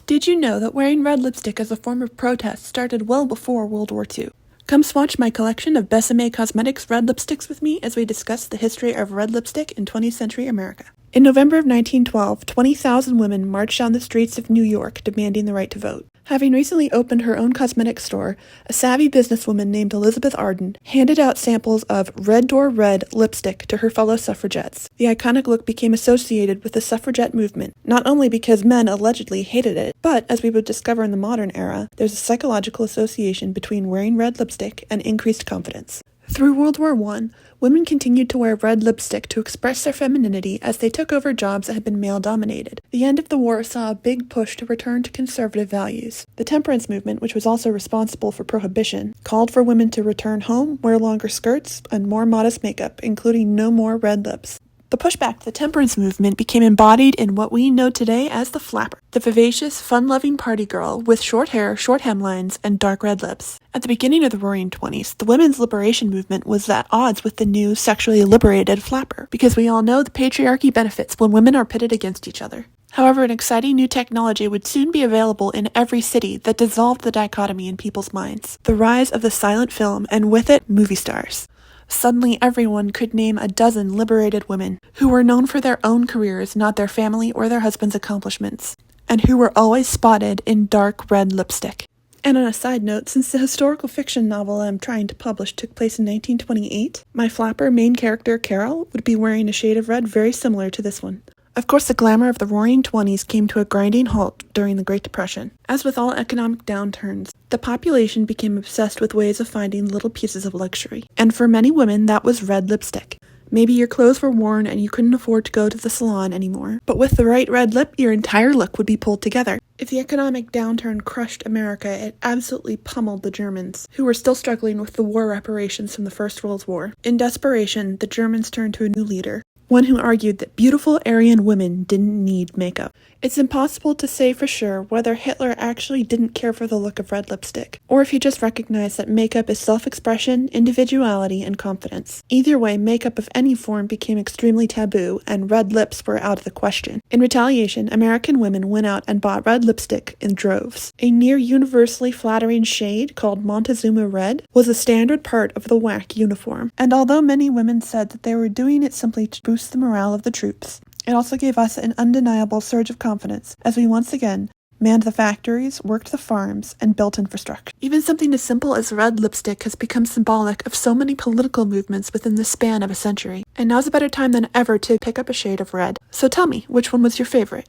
Did you know that wearing red lipstick as a form of protest started well before World War II? Come swatch my collection of Besame Cosmetics red lipsticks with me as we discuss the history of red lipstick in 20th century America. In November of 1912, 20,000 women marched down the streets of New York demanding the right to vote. Having recently opened her own cosmetic store, a savvy businesswoman named Elizabeth Arden handed out samples of Red Door Red lipstick to her fellow suffragettes. The iconic look became associated with the suffragette movement, not only because men allegedly hated it, but, as we would discover in the modern era, there's a psychological association between wearing red lipstick and increased confidence. Through World War I, women continued to wear red lipstick to express their femininity as they took over jobs that had been male-dominated. The end of the war saw a big push to return to conservative values. The temperance movement, which was also responsible for prohibition, called for women to return home, wear longer skirts, and more modest makeup, including no more red lips. The pushback to the temperance movement became embodied in what we know today as the flapper, the vivacious, fun-loving party girl with short hair, short hemlines, and dark red lips. At the beginning of the Roaring '20s, the women's liberation movement was at odds with the new, sexually liberated flapper, because we all know the patriarchy benefits when women are pitted against each other. However, an exciting new technology would soon be available in every city that dissolved the dichotomy in people's minds: the rise of the silent film, and with it, movie stars. Suddenly everyone could name a dozen liberated women who were known for their own careers, not their family or their husband's accomplishments, and who were always spotted in dark red lipstick. And on a side note, since the historical fiction novel I'm trying to publish took place in 1928, my flapper main character, Carol, would be wearing a shade of red very similar to this one. Of course, the glamour of the Roaring '20s came to a grinding halt during the Great Depression. As with all economic downturns, the population became obsessed with ways of finding little pieces of luxury. And for many women, that was red lipstick. Maybe your clothes were worn and you couldn't afford to go to the salon anymore, but with the right red lip, your entire look would be pulled together. If the economic downturn crushed America, it absolutely pummeled the Germans, who were still struggling with the war reparations from the First World War. In desperation, the Germans turned to a new leader, one who argued that beautiful Aryan women didn't need makeup. It's impossible to say for sure whether Hitler actually didn't care for the look of red lipstick, or if he just recognized that makeup is self-expression, individuality, and confidence. Either way, makeup of any form became extremely taboo, and red lips were out of the question. In retaliation, American women went out and bought red lipstick in droves. A near-universally flattering shade called Montezuma Red was a standard part of the WAC uniform, and although many women said that they were doing it simply to boost the morale of the troops, it also gave us an undeniable surge of confidence as we once again manned the factories, worked the farms, and built infrastructure. Even something as simple as red lipstick has become symbolic of so many political movements within the span of a century. And now's a better time than ever to pick up a shade of red. So tell me, which one was your favorite?